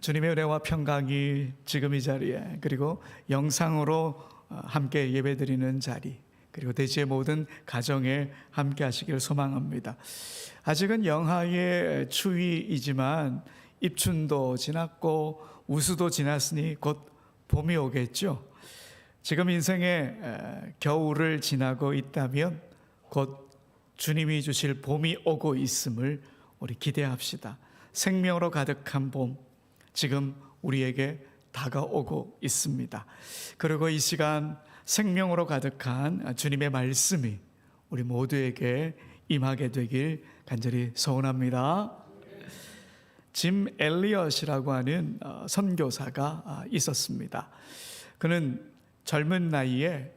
주님의 은혜와 평강이 지금 이 자리에, 그리고 영상으로 함께 예배드리는 자리, 그리고 대지의 모든 가정에 함께 하시길 소망합니다. 아직은 영하의 추위이지만 입춘도 지났고 우수도 지났으니 곧 봄이 오겠죠. 지금 인생의 겨울을 지나고 있다면 곧 주님이 주실 봄이 오고 있음을 우리 기대합시다. 생명으로 가득한 봄, 지금 우리에게 다가오고 있습니다. 그리고 이 시간 생명으로 가득한 주님의 말씀이 우리 모두에게 임하게 되길 간절히 소원합니다. 짐 엘리엇이라고 하는 선교사가 있었습니다. 그는 젊은 나이에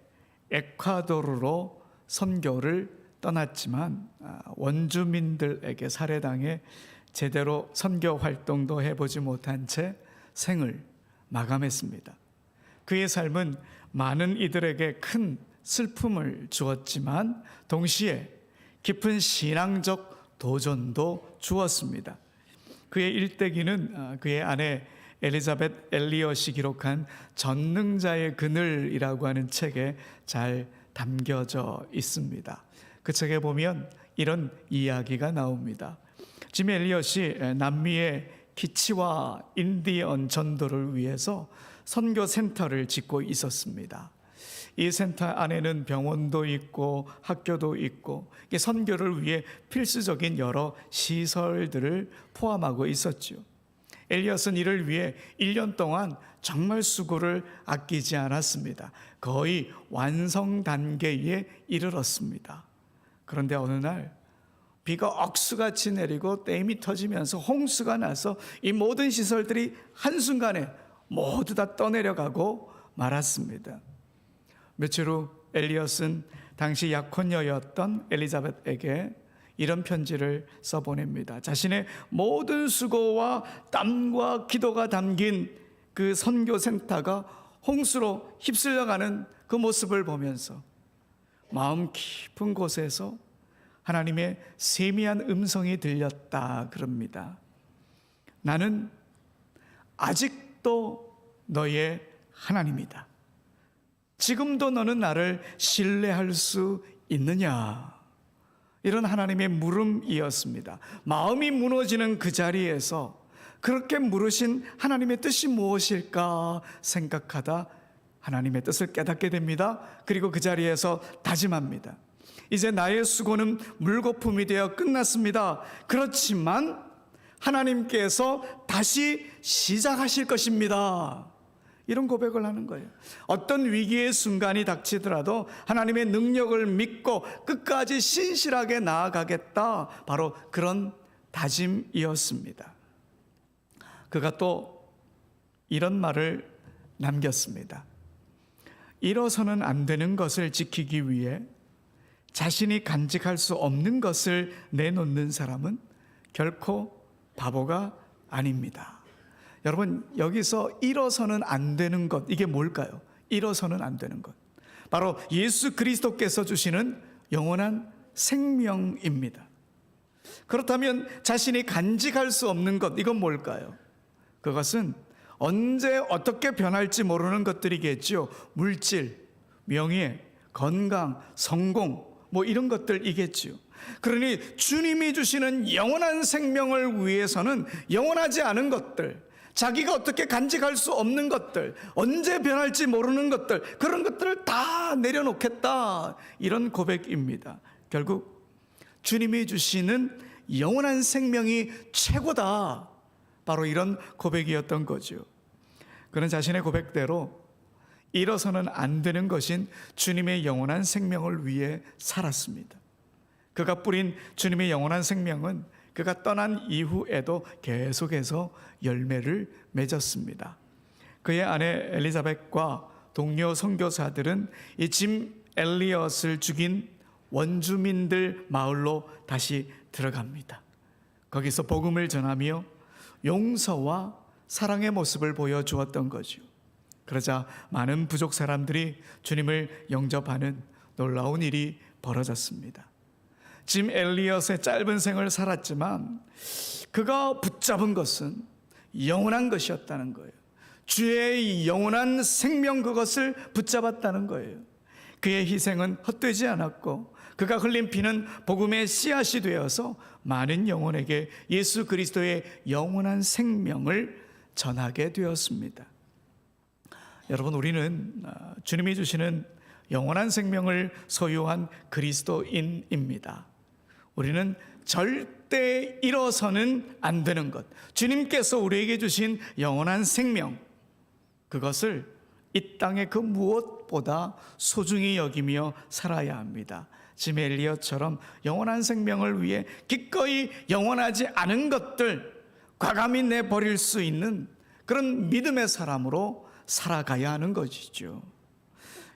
에콰도르로 선교를 떠났지만 원주민들에게 살해당해 제대로 선교 활동도 해보지 못한 채 생을 마감했습니다. 그의 삶은 많은 이들에게 큰 슬픔을 주었지만 동시에 깊은 신앙적 도전도 주었습니다. 그의 일대기는 그의 아내 엘리자벳 엘리엇이 기록한 전능자의 그늘이라고 하는 책에 잘 담겨져 있습니다. 그 책에 보면 이런 이야기가 나옵니다. 짐 엘리엇이 남미의 기치와 인디언 전도를 위해서 선교 센터를 짓고 있었습니다. 이 센터 안에는 병원도 있고 학교도 있고 선교를 위해 필수적인 여러 시설들을 포함하고 있었죠. 엘리엇은 이를 위해 1년 동안 정말 수고를 아끼지 않았습니다. 거의 완성 단계에 이르렀습니다. 그런데 어느 날 비가 억수같이 내리고 댐이 터지면서 홍수가 나서 이 모든 시설들이 한순간에 모두 다 떠내려가고 말았습니다. 며칠 후 엘리엇은 당시 약혼녀였던 엘리자벳에게 이런 편지를 써보냅니다. 자신의 모든 수고와 땀과 기도가 담긴 그 선교센터가 홍수로 휩쓸려가는 그 모습을 보면서 마음 깊은 곳에서 하나님의 세미한 음성이 들렸다 그럽니다. 나는 아직도 너의 하나님이다. 지금도 너는 나를 신뢰할 수 있느냐? 이런 하나님의 물음이었습니다. 마음이 무너지는 그 자리에서 그렇게 물으신 하나님의 뜻이 무엇일까 생각하다 하나님의 뜻을 깨닫게 됩니다. 그리고 그 자리에서 다짐합니다. 이제 나의 수고는 물거품이 되어 끝났습니다. 그렇지만 하나님께서 다시 시작하실 것입니다. 이런 고백을 하는 거예요. 어떤 위기의 순간이 닥치더라도 하나님의 능력을 믿고 끝까지 신실하게 나아가겠다. 바로 그런 다짐이었습니다. 그가 또 이런 말을 남겼습니다. 일어서는 안 되는 것을 지키기 위해 자신이 간직할 수 없는 것을 내놓는 사람은 결코 바보가 아닙니다. 여러분, 여기서 일어서는 안 되는 것, 이게 뭘까요? 일어서는 안 되는 것, 바로 예수 그리스도께서 주시는 영원한 생명입니다. 그렇다면 자신이 간직할 수 없는 것, 이건 뭘까요? 그것은 언제 어떻게 변할지 모르는 것들이겠죠. 물질, 명예, 건강, 성공, 이런 것들이겠죠. 그러니 주님이 주시는 영원한 생명을 위해서는 영원하지 않은 것들, 자기가 어떻게 간직할 수 없는 것들, 언제 변할지 모르는 것들, 그런 것들을 다 내려놓겠다, 이런 고백입니다. 결국 주님이 주시는 영원한 생명이 최고다, 바로 이런 고백이었던 거죠. 그는 자신의 고백대로 일어서는 안 되는 것인 주님의 영원한 생명을 위해 살았습니다. 그가 뿌린 주님의 영원한 생명은 그가 떠난 이후에도 계속해서 열매를 맺었습니다. 그의 아내 엘리자벳과 동료 선교사들은 이 짐 엘리엇을 죽인 원주민들 마을로 다시 들어갑니다. 거기서 복음을 전하며 용서와 사랑의 모습을 보여주었던 거죠. 그러자 많은 부족 사람들이 주님을 영접하는 놀라운 일이 벌어졌습니다. 짐 엘리엇의 짧은 생을 살았지만 그가 붙잡은 것은 영원한 것이었다는 거예요. 주의 영원한 생명, 그것을 붙잡았다는 거예요. 그의 희생은 헛되지 않았고 그가 흘린 피는 복음의 씨앗이 되어서 많은 영혼에게 예수 그리스도의 영원한 생명을 전하게 되었습니다. 여러분, 우리는 주님이 주시는 영원한 생명을 소유한 그리스도인입니다. 우리는 절대 잃어서는 안 되는 것, 주님께서 우리에게 주신 영원한 생명, 그것을 이 땅의 그 무엇보다 소중히 여기며 살아야 합니다. 짐 엘리엇처럼 영원한 생명을 위해 기꺼이 영원하지 않은 것들 과감히 내버릴 수 있는 그런 믿음의 사람으로 살아가야 하는 것이죠.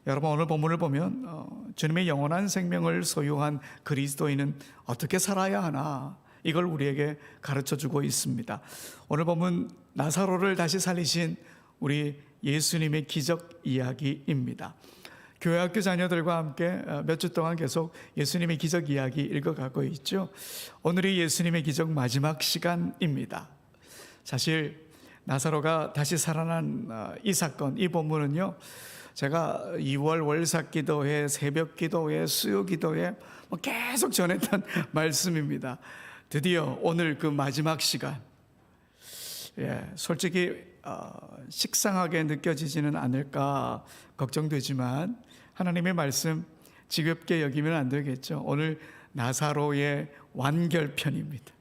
여러분, 오늘 본문을 보면 주님의 영원한 생명을 소유한 그리스도인은 어떻게 살아야 하나, 이걸 우리에게 가르쳐주고 있습니다. 오늘 본문 나사로를 다시 살리신 우리 예수님의 기적 이야기입니다. 교회학교 자녀들과 함께 몇 주 동안 계속 예수님의 기적 이야기 읽어가고 있죠. 오늘이 예수님의 기적 마지막 시간입니다. 사실 나사로가 다시 살아난 이 사건, 이 본문은요, 제가 2월 월삭기도회, 새벽기도회, 수요기도회 계속 전했던 말씀입니다. 드디어 오늘 그 마지막 시간, 솔직히 식상하게 느껴지지는 않을까 걱정되지만 하나님의 말씀 지겹게 여기면 안 되겠죠. 오늘 나사로의 완결편입니다.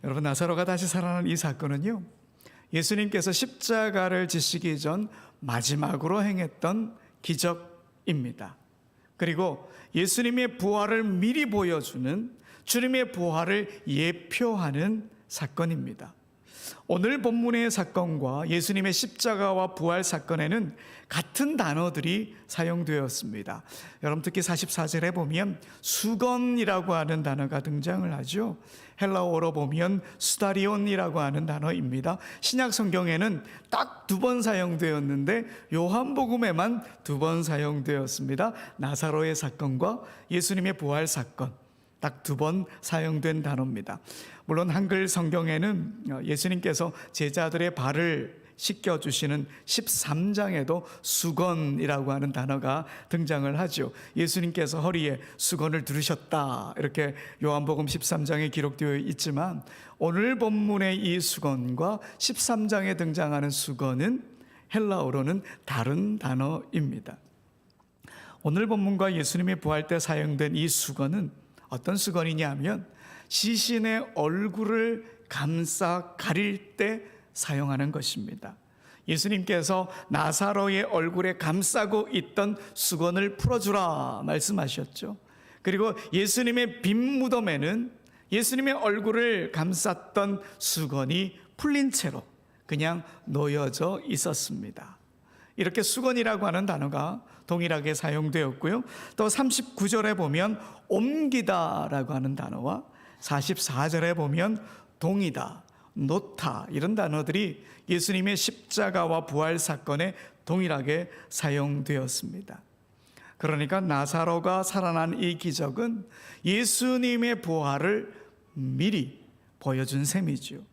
여러분, 나사로가 다시 살아난 이 사건은요, 예수님께서 십자가를 지시기 전 마지막으로 행했던 기적입니다. 그리고 예수님의 부활을 미리 보여주는, 주님의 부활을 예표하는 사건입니다. 오늘 본문의 사건과 예수님의 십자가와 부활 사건에는 같은 단어들이 사용되었습니다. 여러분, 특히 44절에 보면 수건이라고 하는 단어가 등장을 하죠. 헬라어로 보면 수다리온이라고 하는 단어입니다. 신약 성경에는 딱 2번 사용되었는데 요한복음에만 2번 사용되었습니다. 나사로의 사건과 예수님의 부활 사건, 딱 2번 사용된 단어입니다. 물론 한글 성경에는 예수님께서 제자들의 발을 씻겨주시는 13장에도 수건이라고 하는 단어가 등장을 하죠. 예수님께서 허리에 수건을 두르셨다, 이렇게 요한복음 13장에 기록되어 있지만 오늘 본문의 이 수건과 13장에 등장하는 수건은 헬라어로는 다른 단어입니다. 오늘 본문과 예수님의 부활 때 사용된 이 수건은 어떤 수건이냐면 시신의 얼굴을 감싸 가릴 때 사용하는 것입니다. 예수님께서 나사로의 얼굴에 감싸고 있던 수건을 풀어주라 말씀하셨죠. 그리고 예수님의 빈 무덤에는 예수님의 얼굴을 감쌌던 수건이 풀린 채로 그냥 놓여져 있었습니다. 이렇게 수건이라고 하는 단어가 동일하게 사용되었고요. 또 39절에 보면 옮기다라고 하는 단어와 44절에 보면 동이다, 놓다, 이런 단어들이 예수님의 십자가와 부활 사건에 동일하게 사용되었습니다. 그러니까 나사로가 살아난 이 기적은 예수님의 부활을 미리 보여준 셈이죠.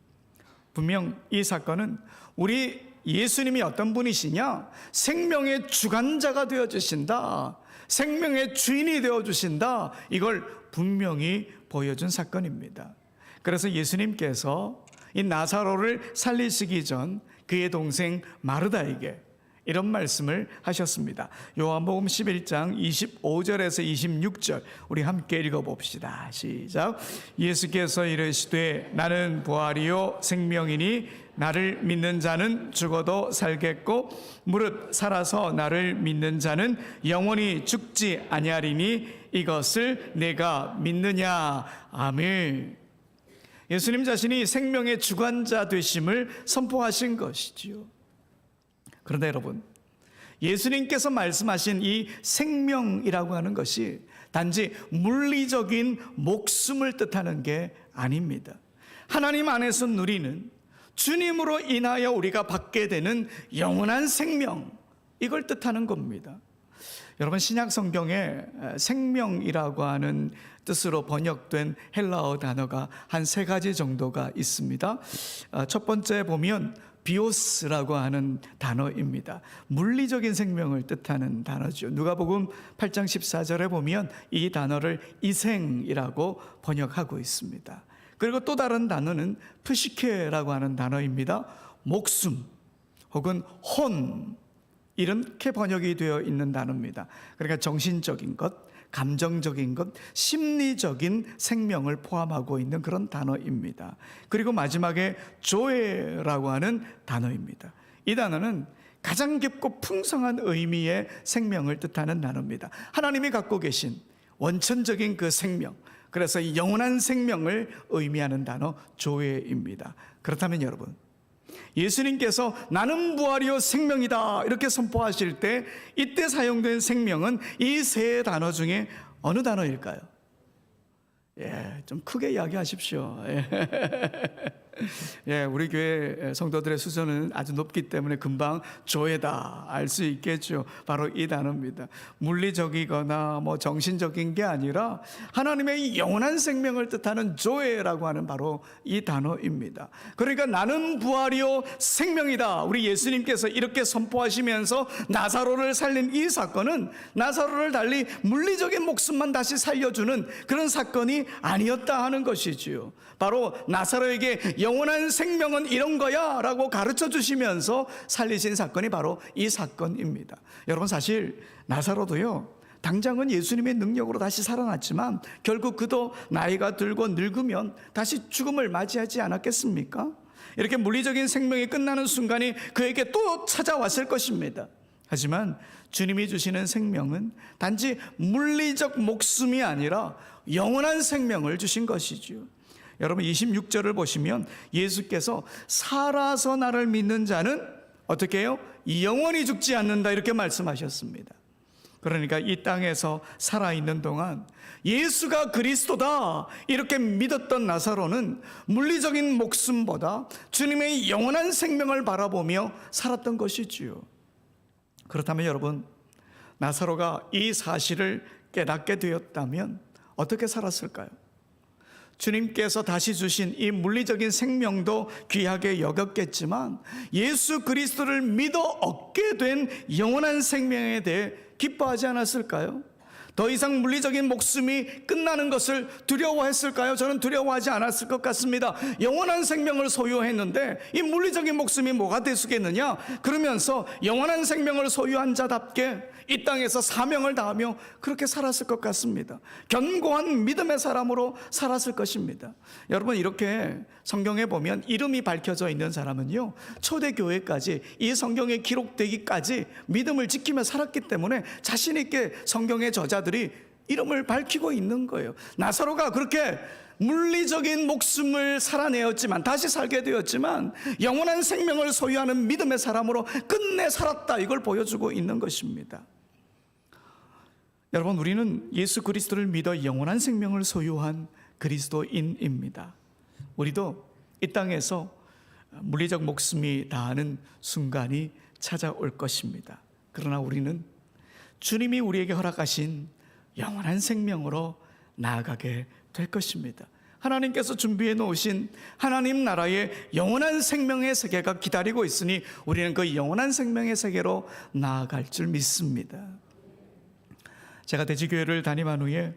분명 이 사건은 우리 예수님이 어떤 분이시냐? 생명의 주관자가 되어주신다, 생명의 주인이 되어주신다, 이걸 분명히 보여준 사건입니다. 그래서 예수님께서 이 나사로를 살리시기 전 그의 동생 마르다에게 이런 말씀을 하셨습니다. 요한복음 11장 25절에서 26절 우리 함께 읽어봅시다. 시작. 예수께서 이르시되 나는 부활이요 생명이니 나를 믿는 자는 죽어도 살겠고 무릇 살아서 나를 믿는 자는 영원히 죽지 아니하리니 이것을 내가 믿느냐. 아멘. 예수님 자신이 생명의 주관자 되심을 선포하신 것이지요. 그런데 여러분, 예수님께서 말씀하신 이 생명이라고 하는 것이 단지 물리적인 목숨을 뜻하는 게 아닙니다. 하나님 안에서 누리는, 주님으로 인하여 우리가 받게 되는 영원한 생명, 이걸 뜻하는 겁니다. 여러분, 신약 성경에 생명이라고 하는 뜻으로 번역된 헬라어 단어가 한 3가지 정도가 있습니다. 첫 번째 보면 비오스라고 하는 단어입니다. 물리적인 생명을 뜻하는 단어죠. 누가복음 8장 14절에 보면 이 단어를 이생이라고 번역하고 있습니다. 그리고 또 다른 단어는 프시케라고 하는 단어입니다. 목숨 혹은 혼, 이렇게 번역이 되어 있는 단어입니다. 그러니까 정신적인 것, 감정적인 것, 심리적인 생명을 포함하고 있는 그런 단어입니다. 그리고 마지막에 조에라고 하는 단어입니다. 이 단어는 가장 깊고 풍성한 의미의 생명을 뜻하는 단어입니다. 하나님이 갖고 계신 원천적인 그 생명, 그래서 영원한 생명을 의미하는 단어 조에입니다. 그렇다면 여러분, 예수님께서 나는 부활이요 생명이다 이렇게 선포하실 때 이때 사용된 생명은 이 3단어 중에 어느 단어일까요? 좀 크게 이야기하십시오. 우리 교회 성도들의 수준은 아주 높기 때문에 금방 조에다 알 수 있겠죠. 바로 이 단어입니다. 물리적이거나 정신적인 게 아니라 하나님의 영원한 생명을 뜻하는 조에라고 하는 바로 이 단어입니다. 그러니까 나는 부활이요 생명이다, 우리 예수님께서 이렇게 선포하시면서 나사로를 살린 이 사건은 나사로를 달리 물리적인 목숨만 다시 살려주는 그런 사건이 아니었다 하는 것이지요. 바로 나사로에게 영원한 생명은 이런 거야 라고 가르쳐 주시면서 살리신 사건이 바로 이 사건입니다. 여러분, 사실 나사로도요, 당장은 예수님의 능력으로 다시 살아났지만 결국 그도 나이가 들고 늙으면 다시 죽음을 맞이하지 않았겠습니까? 이렇게 물리적인 생명이 끝나는 순간이 그에게 또 찾아왔을 것입니다. 하지만 주님이 주시는 생명은 단지 물리적 목숨이 아니라 영원한 생명을 주신 것이지요. 여러분, 26절을 보시면 예수께서 살아서 나를 믿는 자는 어떻게 해요? 영원히 죽지 않는다 이렇게 말씀하셨습니다. 그러니까 이 땅에서 살아있는 동안 예수가 그리스도다 이렇게 믿었던 나사로는 물리적인 목숨보다 주님의 영원한 생명을 바라보며 살았던 것이지요. 그렇다면 여러분, 나사로가 이 사실을 깨닫게 되었다면 어떻게 살았을까요? 주님께서 다시 주신 이 물리적인 생명도 귀하게 여겼겠지만 예수 그리스도를 믿어 얻게 된 영원한 생명에 대해 기뻐하지 않았을까요? 더 이상 물리적인 목숨이 끝나는 것을 두려워했을까요? 저는 두려워하지 않았을 것 같습니다. 영원한 생명을 소유했는데 이 물리적인 목숨이 뭐가 되겠느냐? 그러면서 영원한 생명을 소유한 자답게 이 땅에서 사명을 다하며 그렇게 살았을 것 같습니다. 견고한 믿음의 사람으로 살았을 것입니다. 여러분, 이렇게 성경에 보면 이름이 밝혀져 있는 사람은요, 초대교회까지 이 성경에 기록되기까지 믿음을 지키며 살았기 때문에 자신 있게 성경의 저자들이 이름을 밝히고 있는 거예요. 나사로가 그렇게 물리적인 목숨을 살아내었지만, 다시 살게 되었지만 영원한 생명을 소유하는 믿음의 사람으로 끝내 살았다, 이걸 보여주고 있는 것입니다. 여러분, 우리는 예수 그리스도를 믿어 영원한 생명을 소유한 그리스도인입니다. 우리도 이 땅에서 물리적 목숨이 다하는 순간이 찾아올 것입니다. 그러나 우리는 주님이 우리에게 허락하신 영원한 생명으로 나아가게 될 것입니다. 하나님께서 준비해 놓으신 하나님 나라의 영원한 생명의 세계가 기다리고 있으니 우리는 그 영원한 생명의 세계로 나아갈 줄 믿습니다. 제가 대지교회를 담임한 후에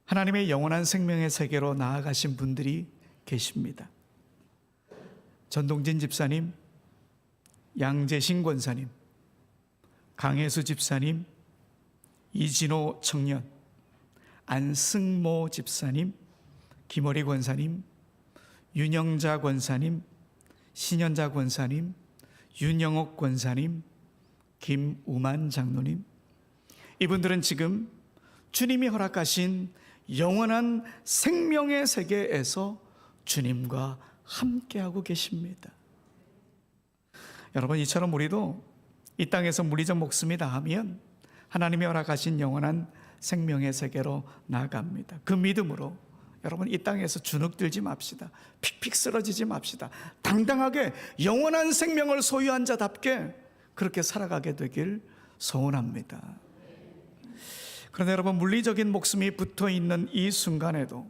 하나님의 영원한 생명의 세계로 나아가신 분들이 계십니다. 전동진 집사님, 양재신 권사님, 강혜수 집사님, 이진호 청년, 안승모 집사님, 김어리 권사님, 윤영자 권사님, 신현자 권사님, 윤영옥 권사님, 김우만 장로님, 이분들은 지금 주님이 허락하신 영원한 생명의 세계에서 주님과 함께하고 계십니다. 여러분, 이처럼 우리도 이 땅에서 물리적 목숨이 다하면 하나님이 허락하신 영원한 생명의 세계로 나아갑니다. 그 믿음으로 여러분, 이 땅에서 주눅들지 맙시다. 픽픽 쓰러지지 맙시다. 당당하게 영원한 생명을 소유한 자답게 그렇게 살아가게 되길 소원합니다. 그런데 여러분, 물리적인 목숨이 붙어 있는 이 순간에도,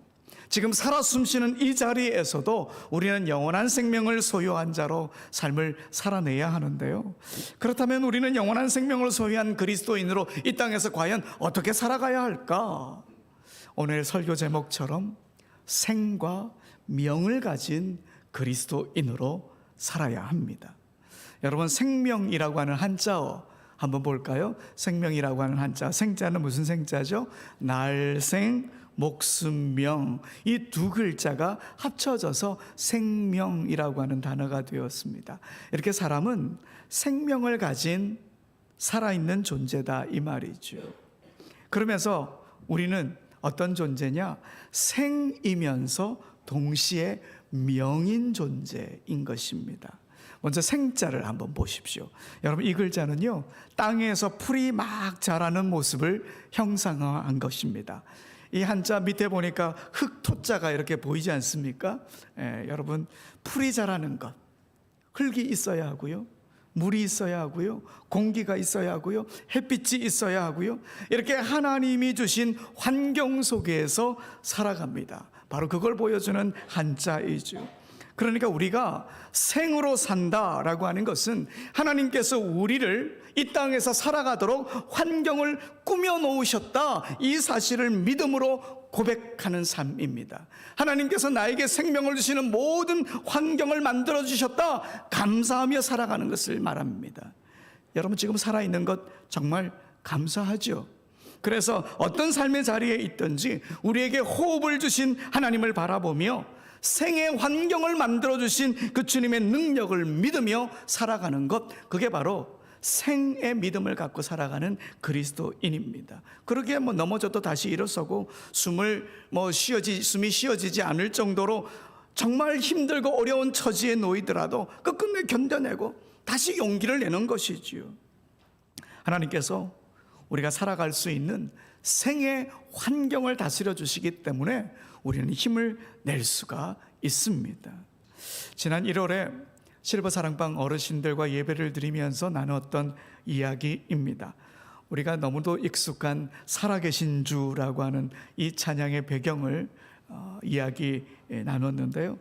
지금 살아 숨쉬는 이 자리에서도 우리는 영원한 생명을 소유한 자로 삶을 살아내야 하는데요. 그렇다면 우리는 영원한 생명을 소유한 그리스도인으로 이 땅에서 과연 어떻게 살아가야 할까? 오늘 설교 제목처럼 생과 명을 가진 그리스도인으로 살아야 합니다. 여러분, 생명이라고 하는 한자어 한번 볼까요? 생명이라고 하는 한자, 생자는 무슨 생자죠? 날생, 목숨명, 이 두 글자가 합쳐져서 생명이라고 하는 단어가 되었습니다. 이렇게 사람은 생명을 가진 살아있는 존재다, 이 말이죠. 그러면서 우리는 어떤 존재냐? 생이면서 동시에 명인 존재인 것입니다. 먼저 생자를 한번 보십시오. 여러분, 이 글자는요, 땅에서 풀이 막 자라는 모습을 형상화한 것입니다. 이 한자 밑에 보니까 흙토자가 이렇게 보이지 않습니까? 여러분, 풀이 자라는 것, 흙이 있어야 하고요, 물이 있어야 하고요, 공기가 있어야 하고요, 햇빛이 있어야 하고요, 이렇게 하나님이 주신 환경 속에서 살아갑니다. 바로 그걸 보여주는 한자이죠. 그러니까 우리가 생으로 산다라고 하는 것은 하나님께서 우리를 이 땅에서 살아가도록 환경을 꾸며 놓으셨다, 이 사실을 믿음으로 고백하는 삶입니다. 하나님께서 나에게 생명을 주시는 모든 환경을 만들어 주셨다, 감사하며 살아가는 것을 말합니다. 여러분, 지금 살아있는 것 정말 감사하죠. 그래서 어떤 삶의 자리에 있든지 우리에게 호흡을 주신 하나님을 바라보며 생의 환경을 만들어주신 그 주님의 능력을 믿으며 살아가는 것, 그게 바로 생의 믿음을 갖고 살아가는 그리스도인입니다. 그러기에 넘어져도 다시 일어서고 숨이 쉬어지지 않을 정도로 정말 힘들고 어려운 처지에 놓이더라도 끝끝내 견뎌내고 다시 용기를 내는 것이지요. 하나님께서 우리가 살아갈 수 있는 생의 환경을 다스려 주시기 때문에 우리는 힘을 낼 수가 있습니다. 지난 1월에 실버 사랑방 어르신들과 예배를 드리면서 나눴던 이야기입니다. 우리가 너무도 익숙한 살아계신 주라고 하는 이 찬양의 배경을 이야기 나눴는데요.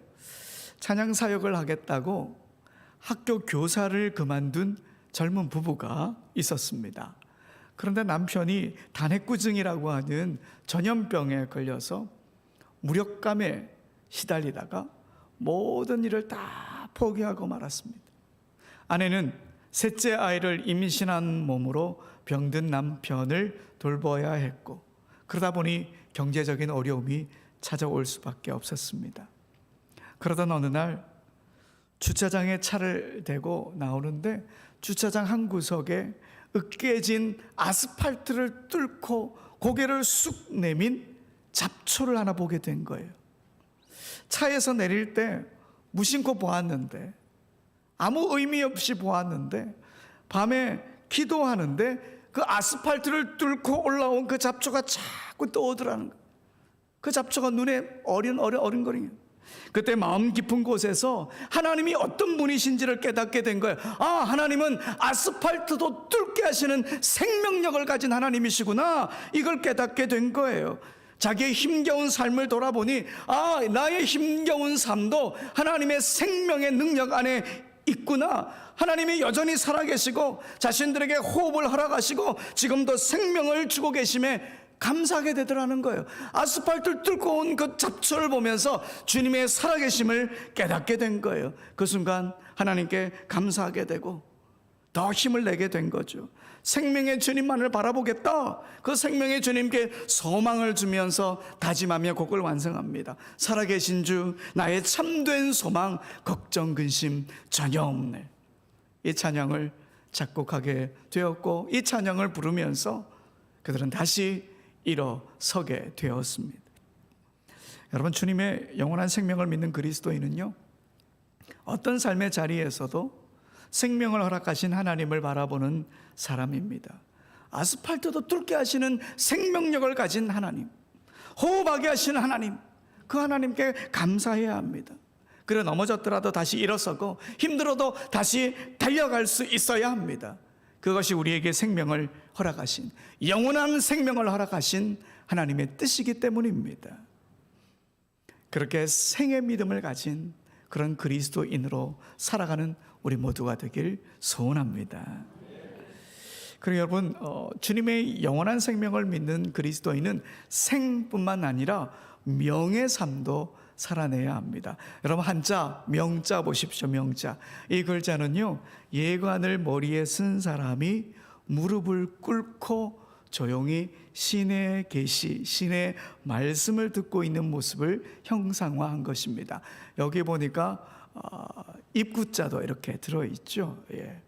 찬양 사역을 하겠다고 학교 교사를 그만둔 젊은 부부가 있었습니다. 그런데 남편이 단핵구증이라고 하는 전염병에 걸려서 무력감에 시달리다가 모든 일을 다 포기하고 말았습니다. 아내는 셋째 아이를 임신한 몸으로 병든 남편을 돌봐야 했고, 그러다 보니 경제적인 어려움이 찾아올 수밖에 없었습니다. 그러던 어느 날 주차장에 차를 대고 나오는데 주차장 한 구석에 으깨진 아스팔트를 뚫고 고개를 쑥 내민 잡초를 하나 보게 된 거예요. 차에서 내릴 때 무심코 보았는데, 아무 의미 없이 보았는데, 밤에 기도하는데 그 아스팔트를 뚫고 올라온 그 잡초가 자꾸 떠오르라는 거예요. 그 잡초가 눈에 어른거리는. 그때 마음 깊은 곳에서 하나님이 어떤 분이신지를 깨닫게 된 거예요. 아, 하나님은 아스팔트도 뚫게 하시는 생명력을 가진 하나님이시구나, 이걸 깨닫게 된 거예요. 자기의 힘겨운 삶을 돌아보니, 아, 나의 힘겨운 삶도 하나님의 생명의 능력 안에 있구나. 하나님이 여전히 살아계시고 자신들에게 호흡을 허락하시고 지금도 생명을 주고 계심에 감사하게 되더라는 거예요. 아스팔트를 뚫고 온 그 잡초를 보면서 주님의 살아계심을 깨닫게 된 거예요. 그 순간 하나님께 감사하게 되고 더 힘을 내게 된 거죠. 생명의 주님만을 바라보겠다, 그 생명의 주님께 소망을 주면서 다짐하며 곡을 완성합니다. 살아계신 주, 나의 참된 소망, 걱정 근심 전혀 없네. 이 찬양을 작곡하게 되었고, 이 찬양을 부르면서 그들은 다시 일어서게 되었습니다. 여러분, 주님의 영원한 생명을 믿는 그리스도인은요, 어떤 삶의 자리에서도 생명을 허락하신 하나님을 바라보는 사람입니다. 아스팔트도 뚫게 하시는 생명력을 가진 하나님, 호흡하게 하시는 하나님, 그 하나님께 감사해야 합니다. 그래 넘어졌더라도 다시 일어서고 힘들어도 다시 달려갈 수 있어야 합니다. 그것이 우리에게 생명을 허락하신, 영원한 생명을 허락하신 하나님의 뜻이기 때문입니다. 그렇게 생의 믿음을 가진 그런 그리스도인으로 살아가는 우리 모두가 되길 소원합니다. 그리고 여러분, 주님의 영원한 생명을 믿는 그리스도인은 생뿐만 아니라 명의 삶도 살아내야 합니다. 여러분, 한자 명자 보십시오. 명자, 이 글자는요, 예관을 머리에 쓴 사람이 무릎을 꿇고 조용히 신의 계시, 신의 말씀을 듣고 있는 모습을 형상화한 것입니다. 여기 보니까 입구자도 이렇게 들어있죠. 예.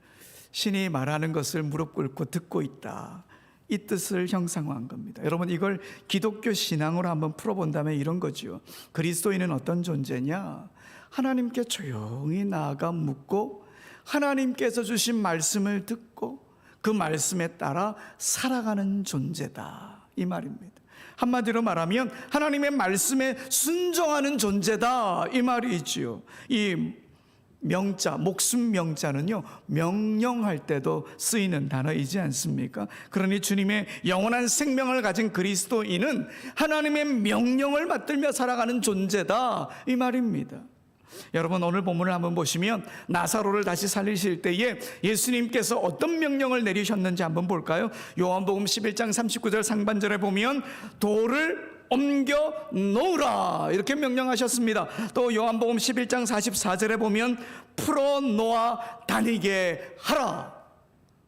신이 말하는 것을 무릎 꿇고 듣고 있다, 이 뜻을 형상화한 겁니다. 여러분, 이걸 기독교 신앙으로 한번 풀어본다면 이런 거죠. 그리스도인은 어떤 존재냐? 하나님께 조용히 나아가 묻고 하나님께서 주신 말씀을 듣고 그 말씀에 따라 살아가는 존재다, 이 말입니다. 한마디로 말하면 하나님의 말씀에 순종하는 존재다, 이 말이지요. 이 명자, 목숨 명자는요, 명령할 때도 쓰이는 단어이지 않습니까? 그러니 주님의 영원한 생명을 가진 그리스도인은 하나님의 명령을 받들며 살아가는 존재다, 이 말입니다. 여러분, 오늘 본문을 한번 보시면 나사로를 다시 살리실 때에 예수님께서 어떤 명령을 내리셨는지 한번 볼까요? 요한복음 11장 39절 상반절에 보면 돌을 옮겨 놓으라, 이렇게 명령하셨습니다. 또 요한복음 11장 44절에 보면 풀어 놓아 다니게 하라,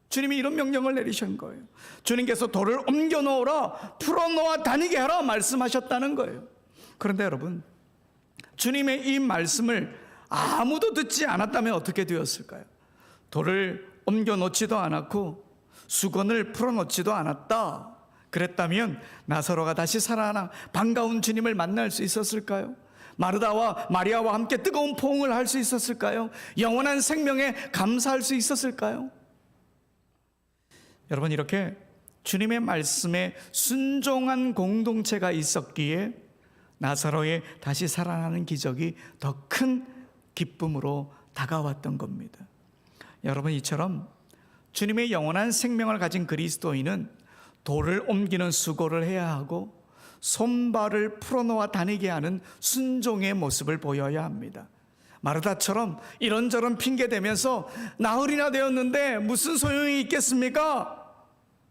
주님이 이런 명령을 내리신 거예요. 주님께서 돌을 옮겨 놓으라, 풀어 놓아 다니게 하라 말씀하셨다는 거예요. 그런데 여러분, 주님의 이 말씀을 아무도 듣지 않았다면 어떻게 되었을까요? 돌을 옮겨 놓지도 않았고 수건을 풀어 놓지도 않았다 그랬다면 나사로가 다시 살아나 반가운 주님을 만날 수 있었을까요? 마르다와 마리아와 함께 뜨거운 포옹을 할 수 있었을까요? 영원한 생명에 감사할 수 있었을까요? 여러분, 이렇게 주님의 말씀에 순종한 공동체가 있었기에 나사로의 다시 살아나는 기적이 더 큰 기쁨으로 다가왔던 겁니다. 여러분, 이처럼 주님의 영원한 생명을 가진 그리스도인은 돌을 옮기는 수고를 해야 하고 손발을 풀어놓아 다니게 하는 순종의 모습을 보여야 합니다. 마르다처럼 이런저런 핑계대면서 나흘이나 되었는데 무슨 소용이 있겠습니까?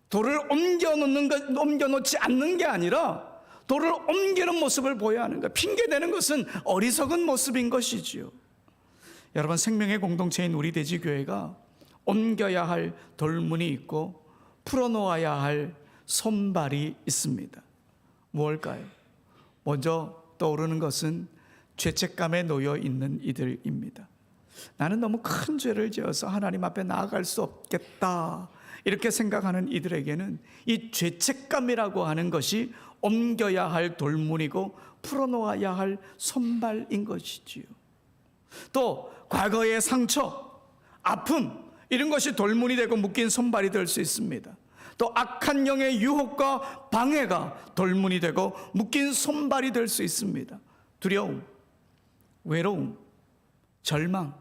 돌을 옮겨놓지 않는 게 아니라 돌을 옮기는 모습을 보여야 하는 거예요. 핑계대는 것은 어리석은 모습인 것이지요. 여러분, 생명의 공동체인 우리 대지교회가 옮겨야 할 돌문이 있고 풀어놓아야 할 손발이 있습니다. 무엇일까요? 먼저 떠오르는 것은 죄책감에 놓여 있는 이들입니다. 나는 너무 큰 죄를 지어서 하나님 앞에 나아갈 수 없겠다, 이렇게 생각하는 이들에게는 이 죄책감이라고 하는 것이 옮겨야 할 돌문이고 풀어놓아야 할 손발인 것이지요. 또 과거의 상처, 아픔, 이런 것이 돌문이 되고 묶인 손발이 될 수 있습니다. 또 악한 영의 유혹과 방해가 돌문이 되고 묶인 손발이 될 수 있습니다. 두려움, 외로움, 절망,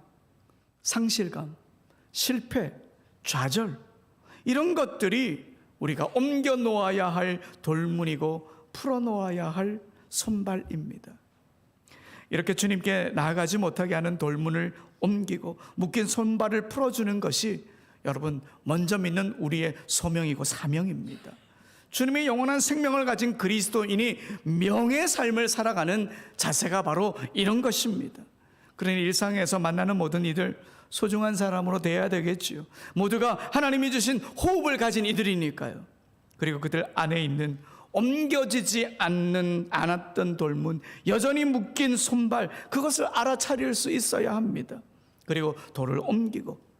상실감, 실패, 좌절, 이런 것들이 우리가 옮겨 놓아야 할 돌문이고 풀어놓아야 할 손발입니다. 이렇게 주님께 나아가지 못하게 하는 돌문을 옮기고 묶인 손발을 풀어주는 것이 여러분, 먼저 믿는 우리의 소명이고 사명입니다. 주님의 영원한 생명을 가진 그리스도인이 명의 삶을 살아가는 자세가 바로 이런 것입니다. 그러니 일상에서 만나는 모든 이들 소중한 사람으로 대해야 되겠지요. 모두가 하나님이 주신 호흡을 가진 이들이니까요. 그리고 그들 안에 있는 옮겨지지 않았던 돌문, 여전히 묶인 손발, 그것을 알아차릴 수 있어야 합니다. 그리고 돌을 옮기고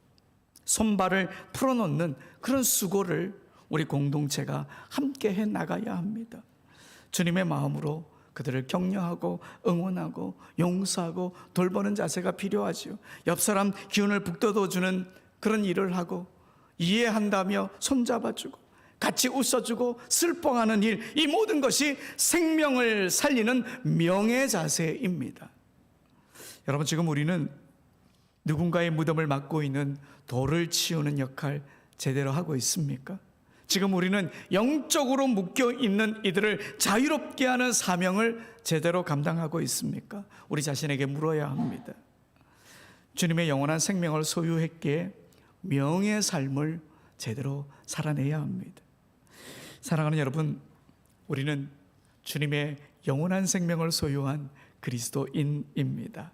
손발을 풀어놓는 그런 수고를 우리 공동체가 함께 해 나가야 합니다. 주님의 마음으로 그들을 격려하고 응원하고 용서하고 돌보는 자세가 필요하지요. 옆 사람 기운을 북돋워주는 그런 일을 하고 이해한다며 손잡아주고 같이 웃어주고 슬퍼하는 일, 이 모든 것이 생명을 살리는 명예 자세입니다. 여러분, 지금 우리는 누군가의 무덤을 맡고 있는 돌을 치우는 역할 제대로 하고 있습니까? 지금 우리는 영적으로 묶여 있는 이들을 자유롭게 하는 사명을 제대로 감당하고 있습니까? 우리 자신에게 물어야 합니다. 주님의 영원한 생명을 소유했기에 명의 삶을 제대로 살아내야 합니다. 사랑하는 여러분, 우리는 주님의 영원한 생명을 소유한 그리스도인입니다.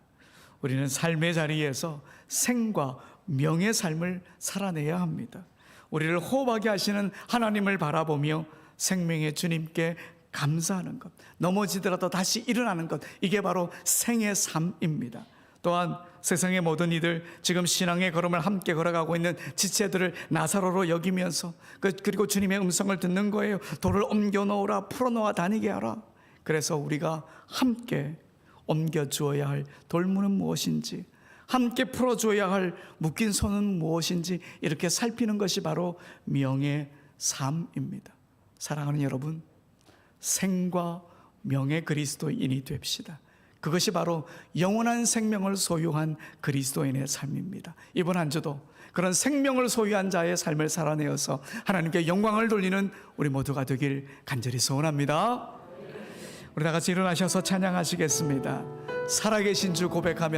우리는 삶의 자리에서 생과 명의 삶을 살아내야 합니다. 우리를 호흡하게 하시는 하나님을 바라보며 생명의 주님께 감사하는 것, 넘어지더라도 다시 일어나는 것, 이게 바로 생의 삶입니다. 또한 세상의 모든 이들, 지금 신앙의 걸음을 함께 걸어가고 있는 지체들을 나사로로 여기면서 그리고 주님의 음성을 듣는 거예요. 돌을 옮겨 놓으라, 풀어 놓아 다니게 하라. 그래서 우리가 함께 옮겨 주어야 할 돌문은 무엇인지, 함께 풀어줘야 할 묶인 손은 무엇인지 이렇게 살피는 것이 바로 명의 삶입니다. 사랑하는 여러분, 생과 명의 그리스도인이 됩시다. 그것이 바로 영원한 생명을 소유한 그리스도인의 삶입니다. 이번 한 주도 그런 생명을 소유한 자의 삶을 살아내어서 하나님께 영광을 돌리는 우리 모두가 되길 간절히 소원합니다. 우리 다 같이 일어나셔서 찬양하시겠습니다. 살아계신 주 고백하며